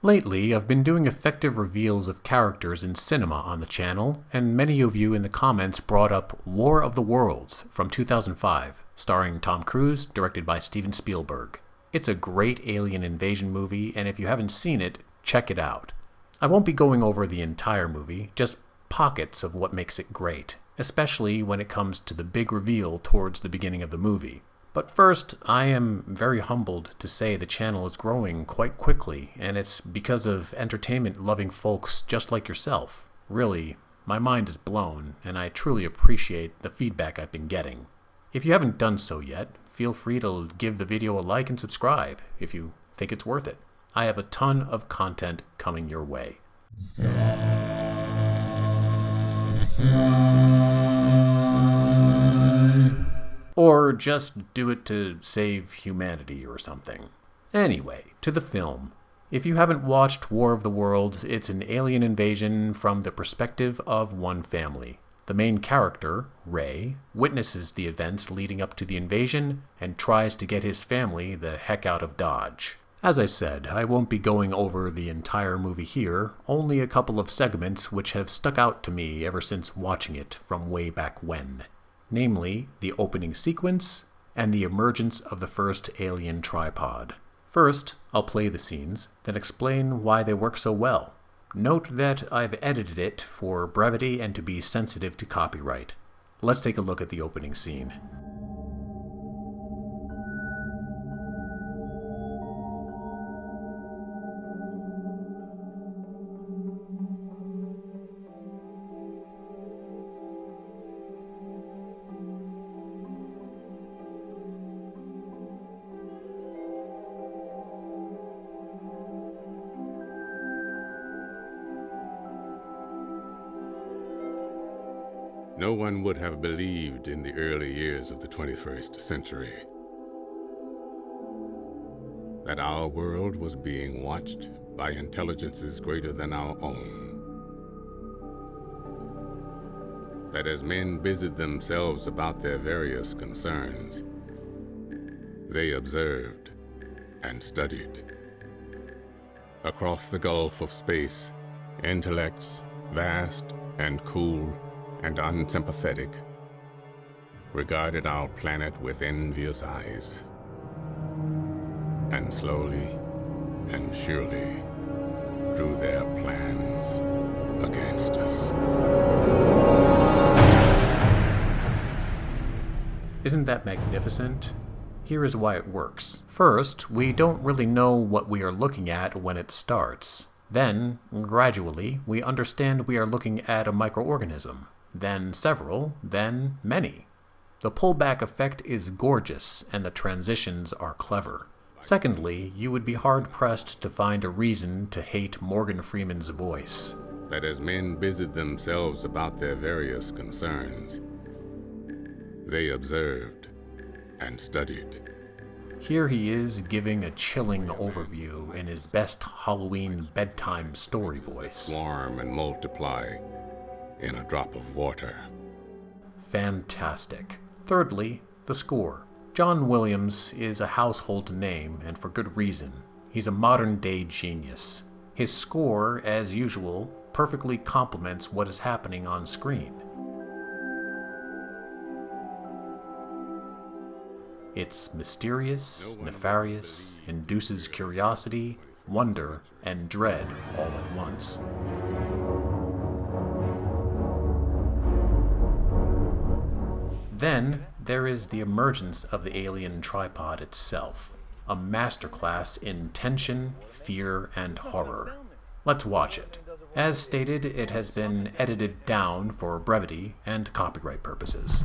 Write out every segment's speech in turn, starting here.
Lately, I've been doing effective reveals of characters in cinema on the channel, and many of you in the comments brought up War of the Worlds from 2005, starring Tom Cruise, directed by Steven Spielberg. It's a great alien invasion movie, and if you haven't seen it, check it out. I won't be going over the entire movie, just pockets of what makes it great, especially when it comes to the big reveal towards the beginning of the movie. But first, I am very humbled to say the channel is growing quite quickly, and it's because of entertainment-loving folks just like yourself. Really, my mind is blown, and I truly appreciate the feedback I've been getting. If you haven't done so yet, feel free to give the video a like and subscribe if you think it's worth it. I have a ton of content coming your way. Or just do it to save humanity or something. Anyway, to the film. If you haven't watched War of the Worlds, it's an alien invasion from the perspective of one family. The main character, Ray, witnesses the events leading up to the invasion and tries to get his family the heck out of Dodge. As I said, I won't be going over the entire movie here, only a couple of segments which have stuck out to me ever since watching it from way back when. Namely, the opening sequence and the emergence of the first alien tripod. First, I'll play the scenes, then explain why they work so well. Note that I've edited it for brevity and to be sensitive to copyright. Let's take a look at the opening scene. No one would have believed in the early years of the 21st century that our world was being watched by intelligences greater than our own. That as men busied themselves about their various concerns, they observed and studied. Across the gulf of space, intellects, vast and cool and unsympathetic, regarded our planet with envious eyes, and slowly and surely drew their plans against us. Isn't that magnificent? Here is why it works. First, we don't really know what we are looking at when it starts. Then, gradually, we understand we are looking at a microorganism. Then several, then many. The pullback effect is gorgeous, and the transitions are clever. Secondly, you would be hard-pressed to find a reason to hate Morgan Freeman's voice. That as men busied themselves about their various concerns, they observed and studied. Here he is giving a chilling overview in his best Halloween bedtime story voice. Swarm and multiply in a drop of water. Fantastic. Thirdly, the score. John Williams is a household name, and for good reason. He's a modern-day genius. His score, as usual, perfectly complements what is happening on screen. It's mysterious, nefarious, induces curiosity, wonder, and dread all at once. Then, there is the emergence of the alien tripod itself, a masterclass in tension, fear, and horror. Let's watch it. As stated, it has been edited down for brevity and copyright purposes.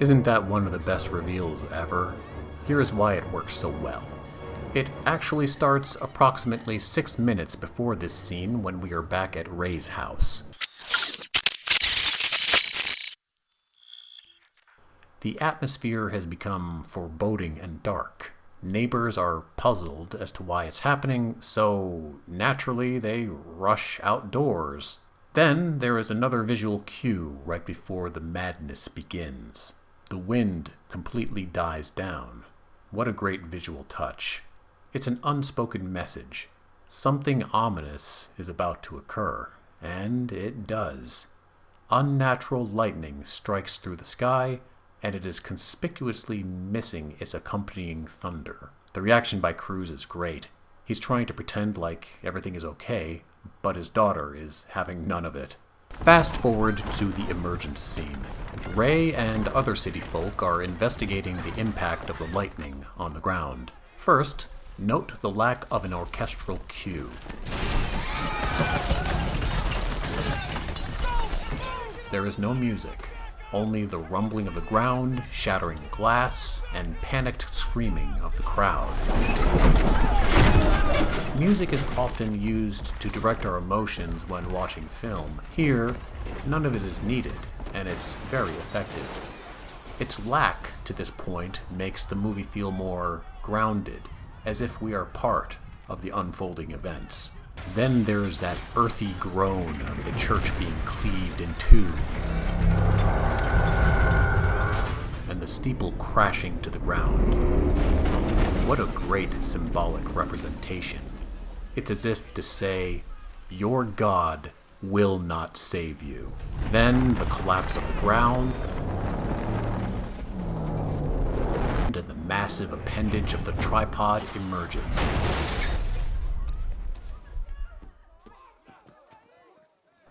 Isn't that one of the best reveals ever? Here is why it works so well. It actually starts approximately 6 minutes before this scene when we are back at Ray's house. The atmosphere has become foreboding and dark. Neighbors are puzzled as to why it's happening, so naturally they rush outdoors. Then there is another visual cue right before the madness begins. The wind completely dies down. What a great visual touch. It's an unspoken message. Something ominous is about to occur, and it does. Unnatural lightning strikes through the sky, and it is conspicuously missing its accompanying thunder. The reaction by Cruise is great. He's trying to pretend like everything is okay, but his daughter is having none of it. Fast forward to the Emergence scene. Ray and other city folk are investigating the impact of the lightning on the ground. First, note the lack of an orchestral cue. There is no music. Only the rumbling of the ground, shattering glass, and panicked screaming of the crowd. Music is often used to direct our emotions when watching film. Here, none of it is needed, and it's very effective. Its lack to this point makes the movie feel more grounded, as if we are part of the unfolding events. Then there's that earthy groan of the church being cleaved in two, and the steeple crashing to the ground. What a great symbolic representation. It's as if to say, your God will not save you. Then the collapse of the ground, and the massive appendage of the tripod emerges.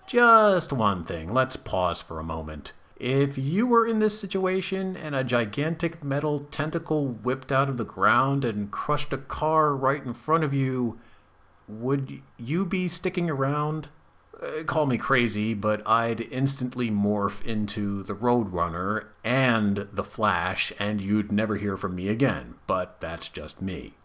Just one thing, let's pause for a moment. If you were in this situation and a gigantic metal tentacle whipped out of the ground and crushed a car right in front of you, would you be sticking around? Call me crazy, but I'd instantly morph into the Roadrunner and the Flash, and you'd never hear from me again. But that's just me.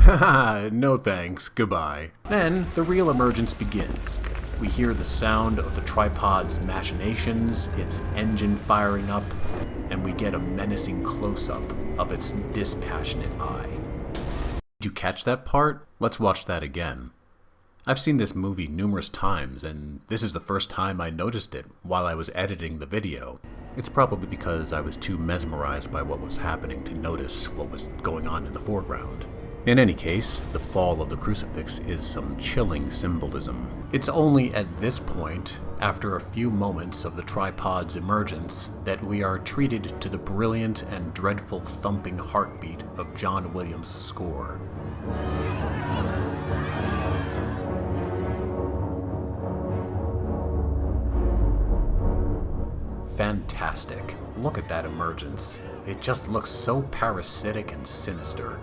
No thanks, goodbye. Then the real emergence begins. We hear the sound of the tripod's machinations, its engine firing up, and we get a menacing close-up of its dispassionate eye. Did you catch that part? Let's watch that again. I've seen this movie numerous times, and this is the first time I noticed it while I was editing the video. It's probably because I was too mesmerized by what was happening to notice what was going on in the foreground. In any case, the fall of the crucifix is some chilling symbolism. It's only at this point, after a few moments of the tripod's emergence, that we are treated to the brilliant and dreadful thumping heartbeat of John Williams' score. Fantastic. Look at that emergence. It just looks so parasitic and sinister.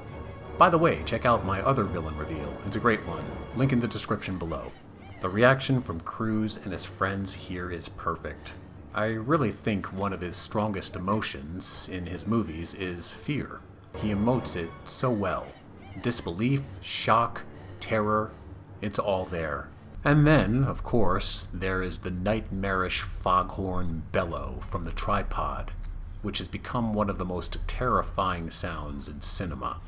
By the way, check out my other villain reveal. It's a great one. Link in the description below. The reaction from Cruise and his friends here is perfect. I really think one of his strongest emotions in his movies is fear. He emotes it so well. Disbelief, shock, terror, it's all there. And then, of course, there is the nightmarish foghorn bellow from the tripod, which has become one of the most terrifying sounds in cinema.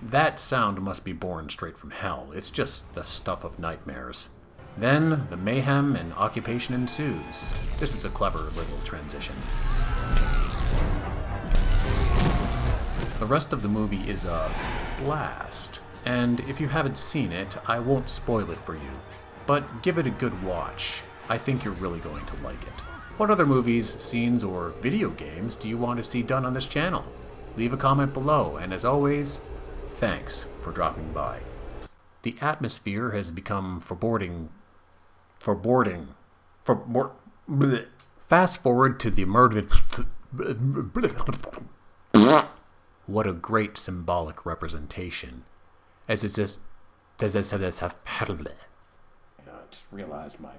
That sound must be born straight from hell. It's just the stuff of nightmares. Then, the mayhem and occupation ensues. This is a clever little transition. The rest of the movie is a blast, and if you haven't seen it, I won't spoil it for you. But give it a good watch. I think you're really going to like it. What other movies, scenes, or video games do you want to see done on this channel? Leave a comment below, and as always, thanks for dropping by. The atmosphere has become foreboding. Fast forward to the emergence. What a great symbolic representation. as it's just I just realized my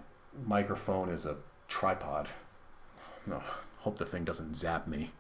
microphone is a tripod. No, hope the thing doesn't zap me.